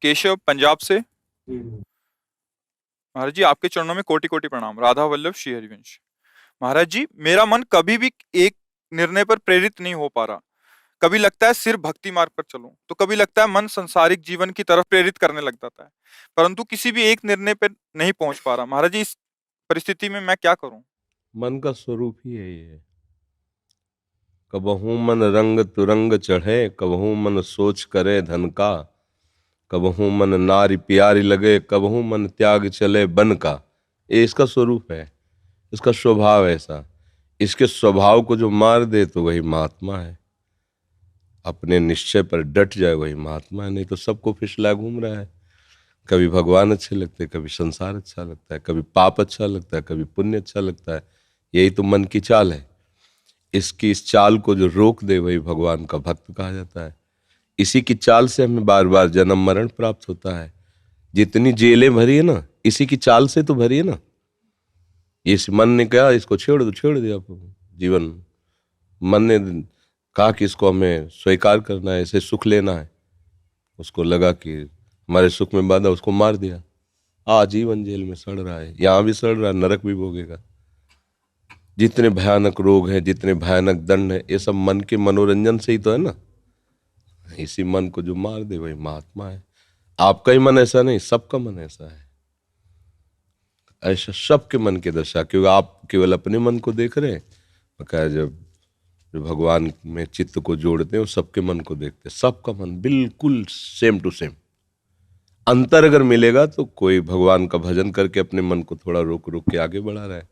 केशव पंजाब से। महाराज जी आपके चरणों में कोटि कोटि प्रणाम। राधा वल्लभ श्री हरिवंश। महाराज जी मेरा मन कभी भी एक निर्णय पर प्रेरित नहीं हो पा रहा। कभी लगता है सिर्फ भक्ति मार्ग पर चलूं, तो कभी लगता है मन संसारिक जीवन की तरफ प्रेरित करने लग जाता है, परंतु किसी भी एक निर्णय पर नहीं पहुंच पा रहा। महाराज जी इस परिस्थिति में मैं क्या करूं? मन का स्वरूप ही है ये। कबहू मन रंग तुरंग चढ़े, कबहू मन सोच करे धन का, कबहू मन नारी प्यारी लगे, कबहू मन त्याग चले बन का। ये इसका स्वरूप है, इसका स्वभाव ऐसा। इसके स्वभाव को जो मार दे तो वही महात्मा है। अपने निश्चय पर डट जाए वही महात्मा है। नहीं तो सबको फिसला घूम रहा है। कभी भगवान अच्छे लगते हैं, कभी संसार अच्छा लगता है, कभी पाप अच्छा लगता है, कभी पुण्य अच्छा लगता है। यही तो मन की चाल है। इसकी इस चाल को जो रोक दे वही भगवान का भक्त कहा जाता है। इसी की चाल से हमें बार बार जन्म मरण प्राप्त होता है। जितनी जेलें भरी है ना, इसी की चाल से तो भरी है ना। इस मन ने कहा इसको छेड़ दो, छेड़ दिया जीवन। मन ने कहा कि इसको हमें स्वीकार करना है, इसे सुख लेना है। उसको लगा कि हमारे सुख में बाधा, उसको मार दिया। आजीवन जेल में सड़ रहा है, यहाँ भी सड़ रहा है, नरक भी भोगेगा। जितने भयानक रोग हैं, जितने भयानक दंड है, ये सब मन के मनोरंजन से ही तो है ना। इसी मन को जो मार दे वही महात्मा है। आपका ही मन ऐसा नहीं, सबका मन ऐसा है। ऐसा सबके मन की दशा, क्योंकि आप केवल अपने मन को देख रहे हैं। बकाया जब भगवान में चित्त को जोड़ते हैं वो सबके मन को देखते हैं। सबका मन बिल्कुल सेम टू सेम। अंतर अगर मिलेगा तो कोई भगवान का भजन करके अपने मन को थोड़ा रोक रोक के आगे बढ़ा रहा है,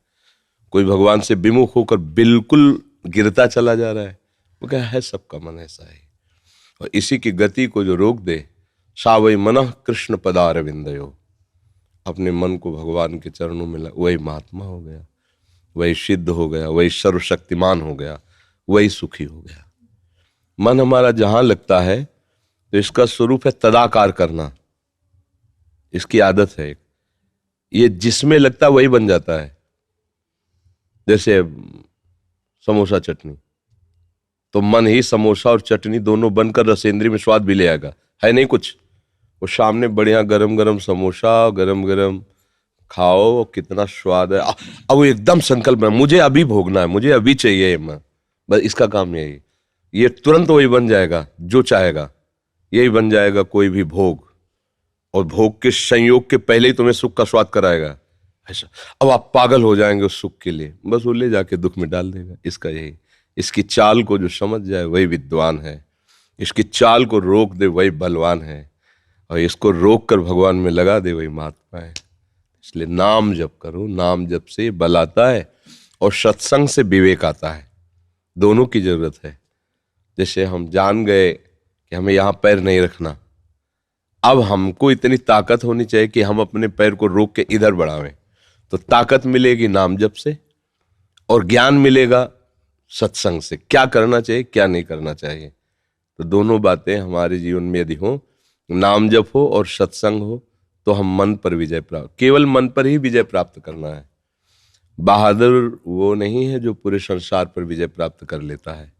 कोई भगवान से विमुख होकर बिल्कुल गिरता चला जा रहा है। वो क्या है, सबका मन ऐसा है। और इसी की गति को जो रोक दे, सा वही मनः कृष्ण पदारविंदयो, अपने मन को भगवान के चरणों में वही महात्मा हो गया, वही सिद्ध हो गया, वही सर्वशक्तिमान हो गया, वही सुखी हो गया। मन हमारा जहां लगता है तो इसका स्वरूप है तदाकार करना। इसकी आदत है, ये जिसमें लगता है वही बन जाता है। जैसे समोसा चटनी, तो मन ही समोसा और चटनी दोनों बनकर रसेंद्री में स्वाद भी ले आएगा, है नहीं कुछ। वो सामने बढ़िया गरम गरम समोसा, गरम गरम खाओ, कितना स्वाद है। अब वो एकदम संकल्प है, मुझे अभी भोगना है, मुझे अभी चाहिए। मैं बस इसका काम यही, ये तुरंत वही बन जाएगा जो चाहेगा, यही बन जाएगा कोई भी भोग। और भोग के संयोग के पहले ही तुम्हें सुख का स्वाद कराएगा ऐसा। अब आप पागल हो जाएंगे उस सुख के लिए, बस वो ले जाके दुख में डाल देगा। इसका यही, इसकी चाल को जो समझ जाए वही विद्वान है, इसकी चाल को रोक दे वही बलवान है, और इसको रोक कर भगवान में लगा दे वही महात्मा है। इसलिए नाम जप करो, नाम जप से बल आता है और सत्संग से विवेक आता है। दोनों की जरूरत है। जैसे हम जान गए कि हमें यहाँ पैर नहीं रखना, अब हमको इतनी ताकत होनी चाहिए कि हम अपने पैर को रोक के इधर बढ़ावें। तो ताकत मिलेगी नाम जप से, और ज्ञान मिलेगा सत्संग से, क्या करना चाहिए क्या नहीं करना चाहिए। तो दोनों बातें हमारे जीवन में यदि हो, नाम जप हो और सत्संग हो, तो हम मन पर विजय प्राप्त, केवल मन पर ही विजय प्राप्त करना है। बहादुर वो नहीं है जो पूरे संसार पर विजय प्राप्त कर लेता है।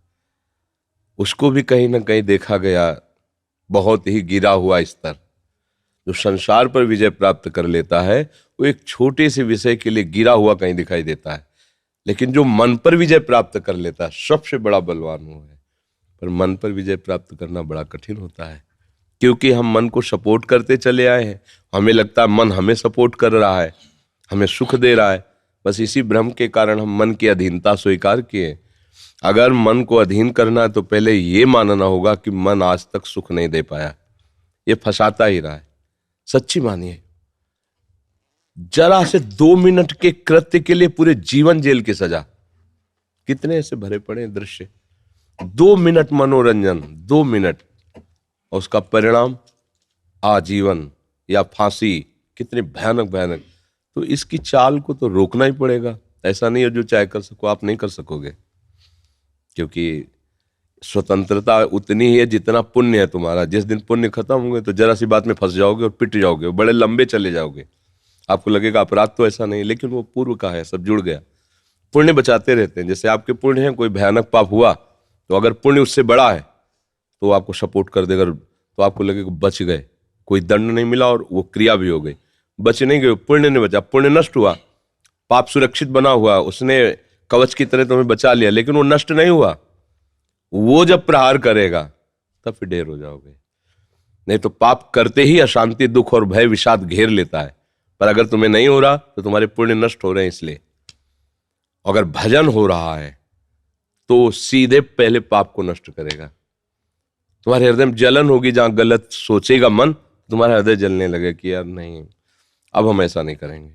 उसको भी कहीं ना कहीं देखा गया बहुत ही गिरा हुआ स्तर। जो संसार पर विजय प्राप्त कर लेता है वो एक छोटे से विषय के लिए गिरा हुआ कहीं दिखाई देता है, लेकिन जो मन पर विजय प्राप्त कर लेता है सबसे बड़ा बलवान वो है। पर मन पर विजय प्राप्त करना बड़ा कठिन होता है, क्योंकि हम मन को सपोर्ट करते चले आए हैं। हमें लगता है मन हमें सपोर्ट कर रहा है, हमें सुख दे रहा है। बस इसी भ्रम के कारण हम मन की अधीनता स्वीकार किए। अगर मन को अधीन करना है तो पहले ये मानना होगा कि मन आज तक सुख नहीं दे पाया, ये फंसाता ही रहा है। सच्ची मानिए, जरा से 2 मिनट के कृत्य के लिए पूरे जीवन जेल की सजा। कितने ऐसे भरे पड़े दृश्य, 2 मिनट मनोरंजन, 2 मिनट, और उसका परिणाम आजीवन या फांसी। कितने भयानक भयानक। तो इसकी चाल को तो रोकना ही पड़ेगा। ऐसा नहीं है जो चाहे कर सको, आप नहीं कर सकोगे, क्योंकि स्वतंत्रता उतनी ही है जितना पुण्य है तुम्हारा। जिस दिन पुण्य खत्म होंगे तो जरा सी बात में फंस जाओगे और पिट जाओगे, बड़े लंबे चले जाओगे। आपको लगेगा अपराध तो ऐसा नहीं, लेकिन वो पूर्व का है, सब जुड़ गया। पुण्य बचाते रहते हैं। जैसे आपके पुण्य हैं, कोई भयानक पाप हुआ तो अगर पुण्य उससे बड़ा है तो आपको सपोर्ट कर देगा, तो आपको लगेगा बच गए। कोई दंड नहीं मिला और वो क्रिया भी हो गई, बच नहीं गए, पुण्य नहीं बचा, पुण्य नष्ट हुआ, पाप सुरक्षित बना हुआ, उसने कवच की तरह तुम्हें बचा लिया, लेकिन वो नष्ट नहीं हुआ। वो जब प्रहार करेगा तब फिर ढेर हो जाओगे। नहीं तो पाप करते ही अशांति, दुख और भय विषाद घेर लेता है, पर अगर तुम्हें नहीं हो रहा तो तुम्हारे पुण्य नष्ट हो रहे हैं। इसलिए अगर भजन हो रहा है तो सीधे पहले पाप को नष्ट करेगा। तुम्हारे हृदय में जलन होगी, जहां गलत सोचेगा मन, तुम्हारा हृदय जलने लगे कि यार नहीं, अब हम ऐसा नहीं करेंगे,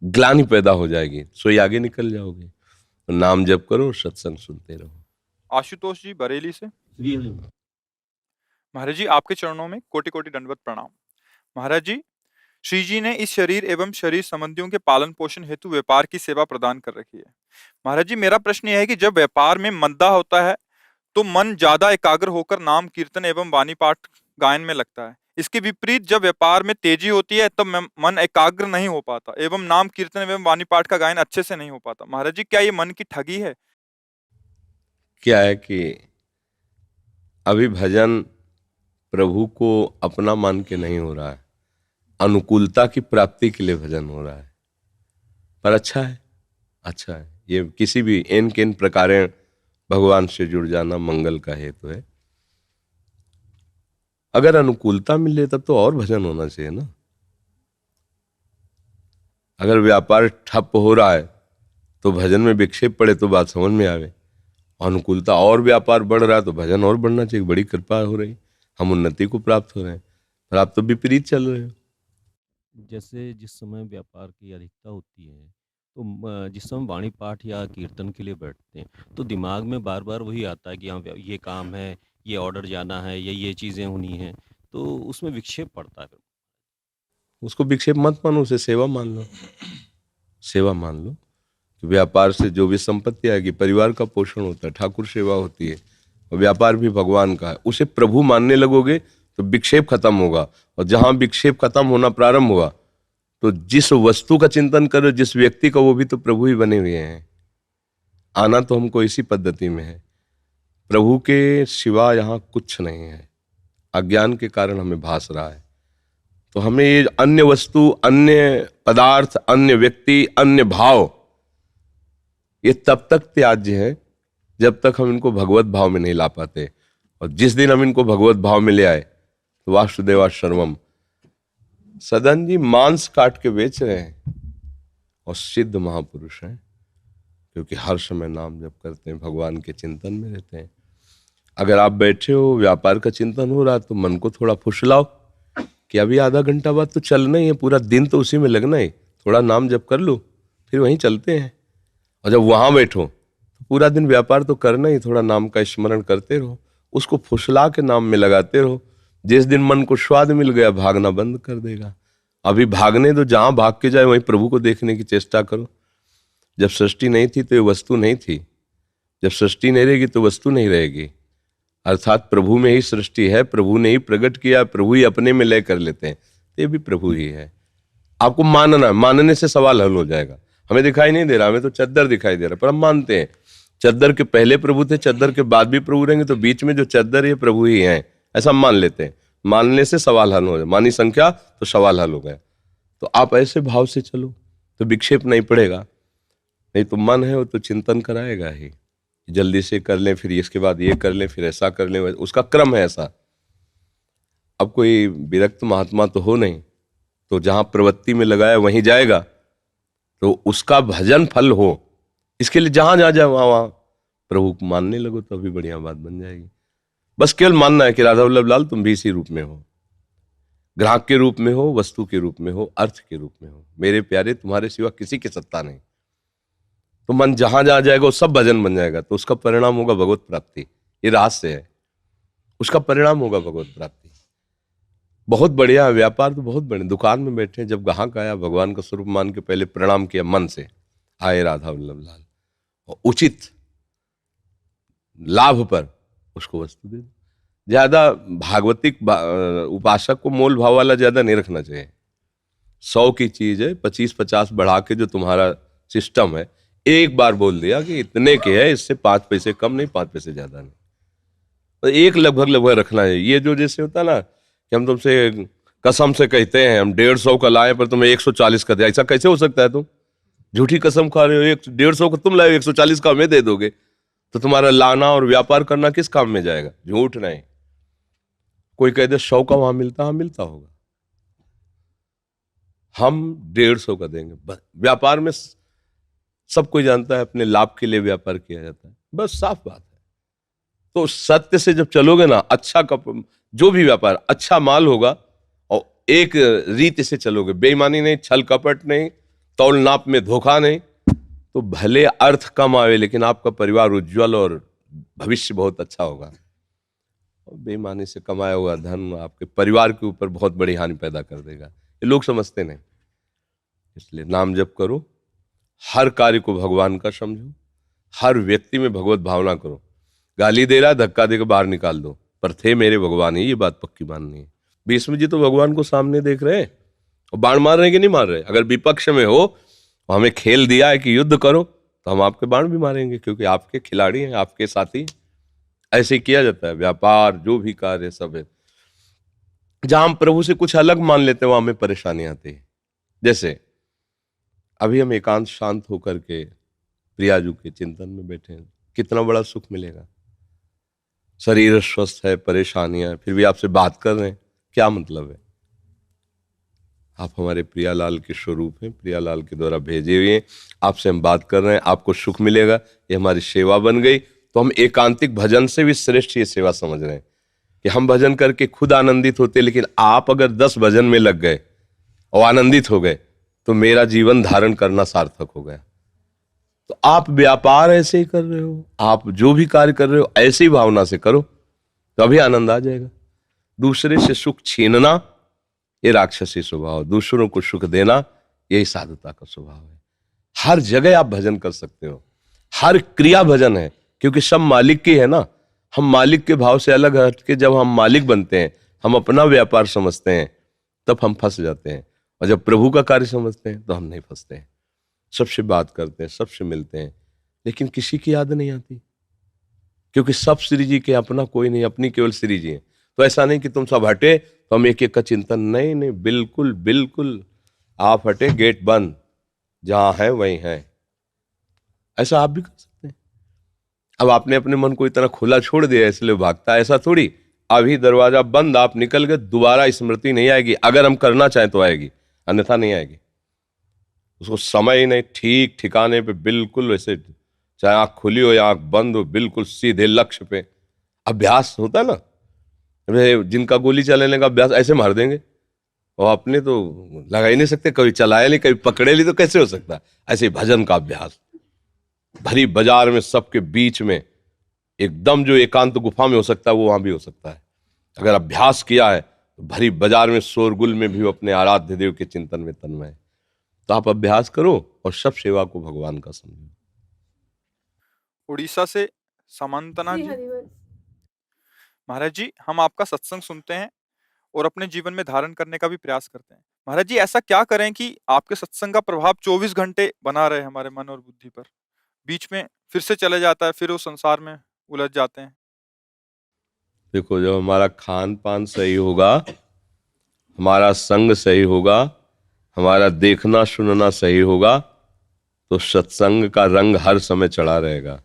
ग्लानि पैदा हो जाएगी, सोई आगे निकल जाओगे। तो नाम जप करो, सत्संग सुनते रहो। आशुतोष जी बरेली से। महाराज जी, आपके चरणों में कोटि कोटि दंडवत प्रणाम। महाराज जी, श्री जी ने इस शरीर एवं शरीर संबंधियों के पालन पोषण हेतु व्यापार की सेवा प्रदान कर रखी है। महाराज जी, मेरा प्रश्न यह है कि जब व्यापार में मंदा होता है तो मन ज्यादा एकाग्र होकर नाम कीर्तन एवं वाणी पाठ गायन में लगता है। इसके विपरीत जब व्यापार में तेजी होती है तब मन एकाग्र नहीं हो पाता एवं नाम कीर्तन एवं वाणी पाठ का गायन अच्छे से नहीं हो पाता। महाराज जी, क्या ये मन की ठगी है? क्या है कि अभी भजन प्रभु को अपना मान के नहीं हो रहा है, अनुकूलता की प्राप्ति के लिए भजन हो रहा है। पर अच्छा है, अच्छा है, ये किसी भी एन केन प्रकारेण भगवान से जुड़ जाना मंगल का हेतु है। अगर अनुकूलता मिले तब तो और भजन होना चाहिए ना। अगर व्यापार ठप हो रहा है तो भजन में विक्षेप पड़े तो बात समझ में आवे। अनुकूलता और व्यापार बढ़ रहा है तो भजन और बढ़ना चाहिए, बड़ी कृपा हो रही, हम उन्नति को प्राप्त हो रहे हैं, पर आप तो विपरीत चल रहे हो। जैसे जिस समय व्यापार की अधिकता होती है तो जिस समय वाणी पाठ या कीर्तन के लिए बैठते हैं तो दिमाग में बार बार वही आता है कि हाँ ये काम है, ये ऑर्डर जाना है, ये चीज़ें होनी हैं, तो उसमें विक्षेप पड़ता है फिर। उसको विक्षेप मत मानो, उसे सेवा मान लो, सेवा मान लो। तो व्यापार से जो भी संपत्ति आएगी, परिवार का पोषण होता है, ठाकुर सेवा होती है, और व्यापार भी भगवान का है, उसे प्रभु मानने लगोगे तो विक्षेप खत्म होगा। और जहां विक्षेप खत्म होना प्रारंभ हुआ तो जिस वस्तु का चिंतन करो, जिस व्यक्ति का, वो भी तो प्रभु ही बने हुए हैं। आना तो हमको इसी पद्धति में है, प्रभु के सिवा यहाँ कुछ नहीं है। अज्ञान के कारण हमें भास रहा है, तो हमें ये अन्य वस्तु, अन्य पदार्थ, अन्य व्यक्ति, अन्य भाव, ये तब तक त्याज्य है जब तक हम इनको भगवत भाव में नहीं ला पाते। और जिस दिन हम इनको भगवत भाव में ले आए तो वासुदेवा सर्वम। सदन जी मांस काट के बेच रहे हैं और सिद्ध महापुरुष हैं, क्योंकि हर समय नाम जप करते हैं, भगवान के चिंतन में रहते हैं। अगर आप बैठे हो, व्यापार का चिंतन हो रहा, तो मन को थोड़ा फुसलाओ कि अभी आधा घंटा बाद तो चलना ही है, पूरा दिन तो उसी में लगना है, थोड़ा नाम जप कर लो, फिर वहीं चलते हैं। और जब वहां बैठो तो पूरा दिन व्यापार तो करना ही, थोड़ा नाम का स्मरण करते रहो, उसको फुसला के नाम में लगाते रहो। जिस दिन मन को स्वाद मिल गया, भागना बंद कर देगा। अभी भागने दो, जहां भाग के जाए वहीं प्रभु को देखने की चेष्टा करो। जब सृष्टि नहीं थी तो ये वस्तु नहीं थी, जब सृष्टि नहीं रहेगी तो वस्तु नहीं रहेगी। अर्थात प्रभु में ही सृष्टि है, प्रभु ने ही प्रकट किया, प्रभु ही अपने में लय कर लेते हैं, ये भी प्रभु ही है। आपको मानना, मानने से सवाल हल हो जाएगा। हमें दिखाई नहीं दे रहा, हमें तो चद्दर दिखाई दे रहा, पर हम मानते हैं चद्दर के पहले प्रभु थे, चद्दर के बाद भी प्रभु रहेंगे, तो बीच में जो चद्दर है प्रभु ही है, ऐसा हम मान लेते हैं। मानने से सवाल हल हो जाए, मानी संख्या तो सवाल हल हो गया। तो आप ऐसे भाव से चलो तो विक्षेप नहीं पड़ेगा। नहीं तो मन है वो तो चिंतन कराएगा ही, जल्दी से कर लें, फिर इसके बाद ये कर लें, फिर ऐसा कर लें, उसका क्रम है ऐसा। अब कोई विरक्त महात्मा तो हो नहीं, तो जहां प्रवृत्ति में लगाया वहीं जाएगा, तो उसका भजन फल हो, इसके लिए जहां जहां जाए वहां प्रभु को मानने लगो, तो अभी बढ़िया बात बन जाएगी। बस केवल मानना है कि राधा वल्लभ लाल तुम भी इसी रूप में हो, ग्राहक के रूप में हो, वस्तु के रूप में हो, अर्थ के रूप में हो। मेरे प्यारे, तुम्हारे सिवा किसी की सत्ता नहीं। तो मन जहां जहां जाएगा वो सब भजन बन जाएगा, तो उसका परिणाम होगा भगवत प्राप्ति। ये रहस्य है, उसका परिणाम होगा भगवत प्राप्ति। बहुत बढ़िया व्यापार, तो बहुत बढ़िया। दुकान में बैठे, जब ग्राहक आया, भगवान का स्वरूप मान के पहले प्रणाम किया मन से, आए राधा वल्लभ लाल, और उचित लाभ पर उसको वस्तु दे दो। ज्यादा भागवतिक उपासक को मोल भाव वाला ज्यादा नहीं रखना चाहिए। 100 की चीज है, 25-50 बढ़ा के जो तुम्हारा सिस्टम है, एक बार बोल दिया कि इतने के है, इससे 5 पैसे कम नहीं, 5 पैसे ज्यादा नहीं, तो एक लगभग रखना है। ये जो जैसे होता ना कि हम तुमसे कसम से कहते हैं हम 150 का लाए पर तुम्हें 140 का दे, ऐसा कैसे हो सकता है? तुम झूठी कसम खा रहे हो, 150 का तुम लाए, 140 का हमें दे दोगे, तो तुम्हारा लाना और व्यापार करना किस काम में जाएगा? झूठ नहीं। कोई कह दे 100 का वहां मिलता, हाँ मिलता होगा, हम 150 का देंगे। बस व्यापार में सब कोई जानता है अपने लाभ के लिए व्यापार किया जाता है, बस साफ बात है। तो सत्य से जब चलोगे ना, अच्छा जो भी व्यापार, अच्छा माल होगा और एक रीति से चलोगे, बेईमानी नहीं, छल कपट नहीं, तौल नाप में धोखा नहीं, तो भले अर्थ कम आवे लेकिन आपका परिवार उज्जवल और भविष्य बहुत अच्छा होगा। और बेईमानी से कमाया हुआ धन आपके परिवार के ऊपर बहुत बड़ी हानि पैदा कर देगा, ये लोग समझते नहीं। इसलिए नाम जप करो, हर कार्य को भगवान का समझो, हर व्यक्ति में भगवत भावना करो। गाली दे रहा है, धक्का देकर बाहर निकाल दो, पर थे मेरे भगवान ही, ये बात पक्की माननी है। भीष्म जी तो भगवान को सामने देख रहे हैं और बाण मार रहे हैं कि नहीं मार रहे? अगर विपक्ष में हो, हमें खेल दिया है कि युद्ध करो, तो हम आपके बाण भी मारेंगे, क्योंकि आपके खिलाड़ी हैं, आपके साथी। ऐसे ही किया जाता है व्यापार, जो भी कार्य सब है। जहां हम प्रभु से कुछ अलग मान लेते हैं वहां हमें परेशानी आती है। जैसे अभी हम एकांत शांत होकर के प्रियाजू के चिंतन में बैठे हैं, कितना बड़ा सुख मिलेगा। शरीर स्वस्थ है, परेशानियां, फिर भी आपसे बात कर रहे हैं, क्या मतलब है? आप हमारे प्रियालाल के स्वरूप हैं, प्रियालाल के द्वारा भेजे हुए हैं, आपसे हम बात कर रहे हैं, आपको सुख मिलेगा, ये हमारी सेवा बन गई। तो हम एकांतिक भजन से भी श्रेष्ठ ये सेवा समझ रहे हैं कि हम भजन करके खुद आनंदित होते, लेकिन आप अगर 10 भजन में लग गए और आनंदित हो गए तो मेरा जीवन धारण करना सार्थक हो गया। तो आप व्यापार ऐसे ही कर रहे हो, आप जो भी कार्य कर रहे हो ऐसी भावना से करो, तभी आनंद आ जाएगा। दूसरे से सुख छीनना ये राक्षसी स्वभाव, दूसरों को सुख देना यही साधुता का स्वभाव है। हर जगह आप भजन कर सकते हो, हर क्रिया भजन है, क्योंकि सब मालिक की है ना। हम मालिक के भाव से अलग हट के जब हम मालिक बनते हैं, हम अपना व्यापार समझते हैं, तब हम फंस जाते हैं। और जब प्रभु का कार्य समझते हैं तो हम नहीं फंसते हैं। सबसे बात करते हैं, सबसे मिलते हैं, लेकिन किसी की याद नहीं आती, क्योंकि सब श्री जी के, अपना कोई नहीं, अपनी केवल श्री जी हैं। तो ऐसा नहीं कि तुम सब हटे तो हम एक एक का चिंतन, नहीं नहीं, बिल्कुल बिल्कुल आप हटे, गेट बंद, जहां है वहीं है। ऐसा आप भी कर सकते हैं। अब आपने अपने मन को इतना खुला छोड़ दिया इसलिए भागता है, ऐसा थोड़ी। अभी दरवाजा बंद, आप निकल गए, दोबारा स्मृति नहीं आएगी। अगर हम करना चाहें तो आएगी, अन्यथा नहीं आएगी। उसको समय ही नहीं, ठीक ठिकाने पे बिल्कुल वैसे, चाहे आंख खुली हो या आंख बंद हो, बिल्कुल सीधे लक्ष्य पे। अभ्यास होता है ना, जिनका गोली चलाने का अभ्यास ऐसे मार देंगे, और अपने तो लगा ही नहीं सकते, कभी चलाया नहीं, कभी पकड़े ली, तो कैसे हो सकता है? ऐसे भजन का अभ्यास भरी बाजार में सबके बीच में एकदम जो एकांत गुफा में हो सकता है वो वहां भी हो सकता है। अगर अभ्यास किया है तो भरी बाजार में शोरगुल में भी वो अपने आराध्य देव के चिंतन में तन्मय है। तो आप अभ्यास करो और सब सेवा को भगवान का समझो। उड़ीसा से समंतना जी जी। हरिवंश। महाराज जी, हम आपका सत्संग सुनते हैं और अपने जीवन में धारण करने का भी प्रयास करते हैं। महाराज जी, ऐसा क्या करें कि आपके सत्संग का प्रभाव 24 घंटे बना रहे हमारे मन और बुद्धि पर? बीच में फिर से चले जाता है, फिर उस संसार में उलझ जाते हैं। देखो, जब हमारा खान पान सही होगा, हमारा संग सही होगा, हमारा देखना सुनना सही होगा, तो सत्संग का रंग हर समय चढ़ा रहेगा।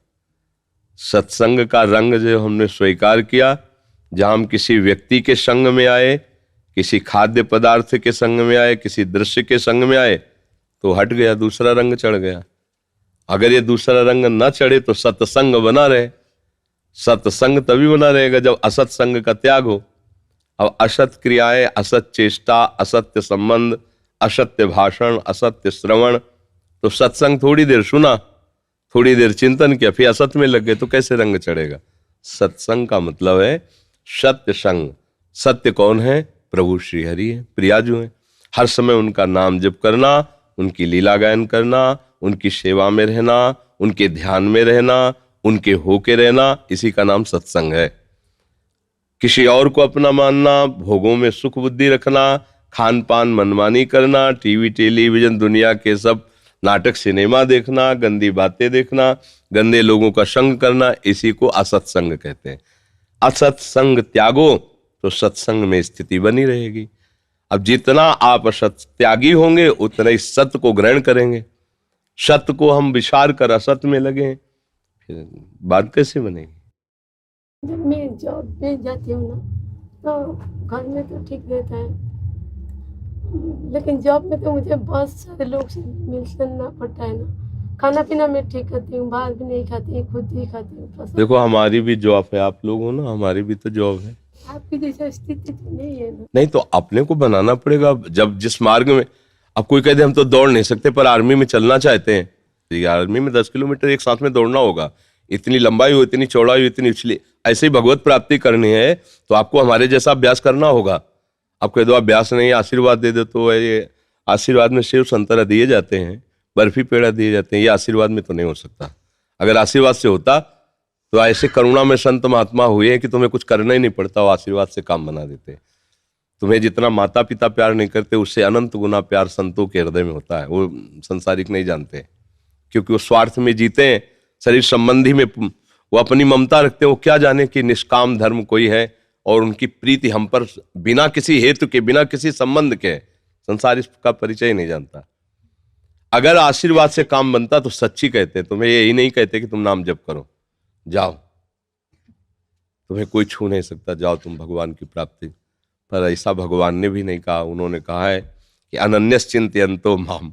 सत्संग का रंग जो हमने स्वीकार किया, जहां हम किसी व्यक्ति के संग में आए, किसी खाद्य पदार्थ के संग में आए, किसी दृश्य के संग में आए, तो हट गया, दूसरा रंग चढ़ गया। अगर ये दूसरा रंग न चढ़े तो सत्संग बना रहे। सत्संग तभी बना रहेगा जब असत संग का त्याग हो। अब असत क्रियाएं, असत चेष्टा, असत्य संबंध, असत्य भाषण, असत्य श्रवण, तो सत्संग थोड़ी देर सुना, थोड़ी देर चिंतन किया, फिर असत में लग गए, तो कैसे रंग चढ़ेगा? सत्संग का मतलब है सत्य संग। सत्य कौन है? प्रभु श्री हरि है, प्रियाजू है। हर समय उनका नाम जप करना, उनकी लीला गायन करना, उनकी सेवा में रहना, उनके ध्यान में रहना, उनके होके रहना, इसी का नाम सत्संग है। किसी और को अपना मानना, भोगों में सुख बुद्धि रखना, खान पान मनमानी करना, टीवी टेलीविजन दुनिया के सब नाटक सिनेमा देखना, गंदी बातें देखना, गंदे लोगों का संग करना, इसी को असत्संग कहते हैं। असत्संग त्यागो तो सत्संग में स्थिति बनी रहेगी। अब जितना आप असत त्यागी होंगे उतना ही सत्य को ग्रहण करेंगे। सत्य को हम विचार कर असत्य में लगे, फिर बात कैसे बनेगी? जब मैं जॉब पे जाती हूँ ना, तो घर में तो ठीक रहता है, लेकिन जॉब में तो मुझे बहुत सारे लोग से मिलना पड़ता है ना। खाना पीना मैं ठीक करती हूँ, बाहर भी नहीं खाती, खुद ही खाती हूँ पसंद। देखो हमारी भी जॉब है, आप लोग हो ना, हमारी भी तो जॉब है। आपकी जैसा स्थिति तो नहीं है ना। नहीं तो अपने को बनाना पड़ेगा। जब जिस मार्ग में, अब कोई कहते हम तो दौड़ नहीं सकते पर आर्मी में चलना चाहते हैं, तो आर्मी में 10 किलोमीटर एक साथ में दौड़ना होगा। इतनी लंबाई हो, इतनी चौड़ाई हो, इतनी उछली, ऐसे ही भगवत प्राप्ति करनी है तो आपको हमारे जैसा अभ्यास करना होगा। आप कह दो अभ्यास नहीं, आशीर्वाद दे दो, तो ये आशीर्वाद में सेव संतरा दिए जाते हैं, बर्फी पेड़ा दिए जाते हैं, ये आशीर्वाद में तो नहीं हो सकता। अगर आशीर्वाद से होता तो ऐसे करुणा में संत महात्मा हुए हैं कि तुम्हें कुछ करना ही नहीं पड़ता, वो आशीर्वाद से काम बना देते। तुम्हें जितना माता पिता प्यार नहीं करते उससे अनंत गुना प्यार संतों के हृदय में होता है। वो संसारिक नहीं जानते, क्योंकि वो स्वार्थ में जीते हैं, शरीर संबंधी में वो अपनी ममता रखते हैं। वो क्या जाने कि निष्काम धर्म कोई है और उनकी प्रीति हम पर बिना किसी हेतु के, बिना किसी संबंध के, संसार इसका परिचय नहीं जानता। अगर आशीर्वाद से काम बनता तो सच्ची कहते, तुम्हें यही नहीं कहते कि तुम नाम जप करो, जाओ, तुम्हें कोई छू नहीं सकता, जाओ तुम भगवान की प्राप्ति। पर ऐसा भगवान ने भी नहीं कहा। उन्होंने कहा है कि अनन्यस चिंतयन्तो माम,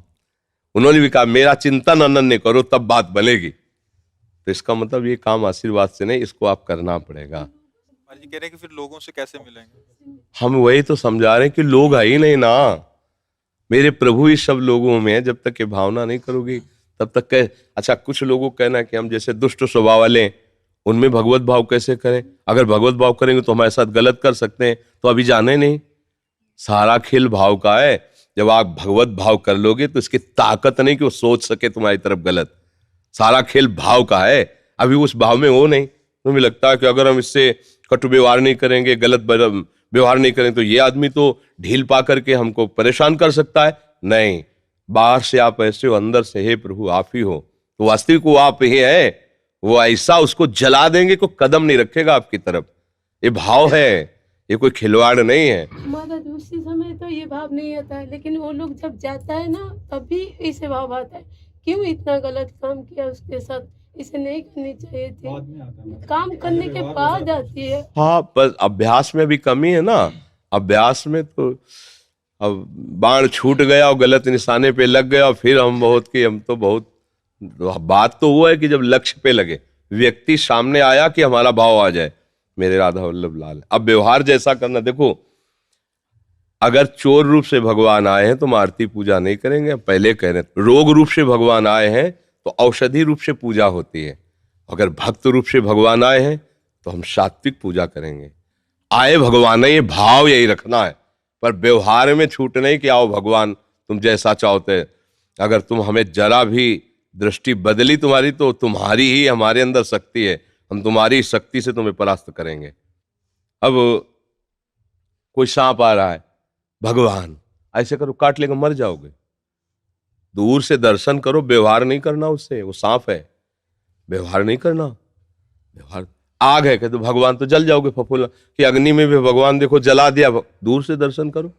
उन्होंने भी कहा मेरा चिंतन अनन्य करो तब बात बनेगी। तो इसका मतलब ये काम आशीर्वाद से नहीं, इसको आप करना पड़ेगा। महाराज जी कह रहे हैं कि फिर लोगों से कैसे मिलेंगे? हम वही तो समझा रहे हैं कि लोग है ही नहीं ना, मेरे प्रभु ही सब लोगों में है। जब तक ये भावना नहीं करोगी तब तक कह, अच्छा कुछ लोगों को कहना कि हम जैसे दुष्ट स्वभाव वाले, उनमें भगवत भाव कैसे करें? अगर भगवत भाव करेंगे तो हमारे साथ गलत कर सकते हैं, तो अभी जाने नहीं। सारा खेल भाव का है। जब आप भगवत भाव कर लोगे तो इसकी ताकत नहीं कि वो सोच सके तुम्हारी तरफ गलत। सारा खेल भाव का है। अभी उस भाव में हो नहीं, तो मुझे लगता है कि अगर हम इससे कटु व्यवहार नहीं करेंगे, गलत व्यवहार नहीं करें, तो ये आदमी तो ढील पा करके हमको परेशान कर सकता है। नहीं, बाहर से आप ऐसे हो, अंदर से हे प्रभु आप ही हो, तो वास्तविक वो आप ही है। वो ऐसा उसको जला देंगे को कदम नहीं रखेगा आपकी तरफ। ये भाव है, ये कोई खिलवाड़ नहीं है। महाराज उसी समय तो ये भाव नहीं आता है, लेकिन वो लोग जब जाता है ना तभी इसे भाव आता है, क्यों इतना गलत काम किया उसके साथ, इसे नहीं करनी चाहिए थी। काम करने के बाद आती है। हाँ, पर अभ्यास में भी कमी है ना। अभ्यास में तो अब बाण छूट गया और गलत निशाने पे लग गया, और फिर हम तो बहुत बात तो वो है कि जब लक्ष्य पे लगे, व्यक्ति सामने आया कि हमारा भाव आ जाए, मेरे राधा वल्लभ लाल। अब व्यवहार जैसा करना, देखो अगर चोर रूप से भगवान आए हैं तो हम आरती पूजा नहीं करेंगे। पहले कह रहे हैं रोग रूप से भगवान आए हैं तो औषधि रूप से पूजा होती है। अगर भक्त रूप से भगवान आए हैं तो हम सात्विक पूजा करेंगे। आए भगवान है, ये भाव यही रखना है, पर व्यवहार में छूट नहीं कि आओ भगवान तुम जैसा चाहते। अगर तुम हमें जरा भी दृष्टि बदली तुम्हारी, तो तुम्हारी ही हमारे अंदर शक्ति है, हम तुम्हारी शक्ति से तुम्हें परास्त करेंगे। अब कोई सांप आ रहा है, भगवान ऐसे करो काट लेगा, मर जाओगे। दूर से दर्शन करो, व्यवहार नहीं करना उससे, वो सांप है, व्यवहार नहीं करना। व्यवहार आग है, कहते भगवान तो जल जाओगे, फफूला कि अग्नि में भी भगवान देखो जला दिया। दूर से दर्शन करो,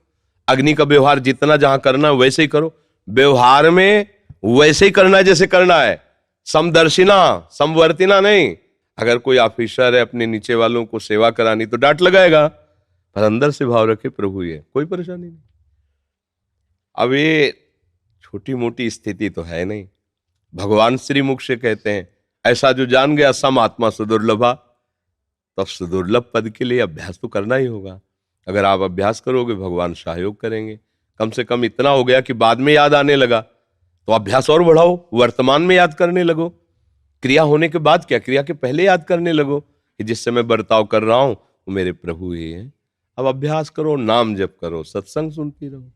अग्नि का व्यवहार जितना जहां करना है वैसे ही करो। व्यवहार में वैसे ही करना है जैसे करना है, समदर्शिना समवर्तिना नहीं। अगर कोई ऑफिसर है अपने नीचे वालों को सेवा करानी तो डांट लगाएगा, पर अंदर से भाव रखे प्रभु ये, कोई परेशानी नहीं। अब ये छोटी मोटी स्थिति तो है नहीं। भगवान श्री मुख से कहते हैं ऐसा जो जान गया सम आत्मा सुदुर्लभा, तब सुदुर्लभ पद के लिए अभ्यास तो करना ही होगा। अगर आप अभ्यास करोगे भगवान सहयोग करेंगे। कम से कम इतना हो गया कि बाद में याद आने लगा, तो अभ्यास और बढ़ाओ, वर्तमान में याद करने लगो। क्रिया होने के बाद क्या, क्रिया के पहले याद करने लगो कि जिससे मैं बर्ताव कर रहा हूं वो मेरे प्रभु ही हैं। अब अभ्यास करो, नाम जप करो, सत्संग सुनती रहो।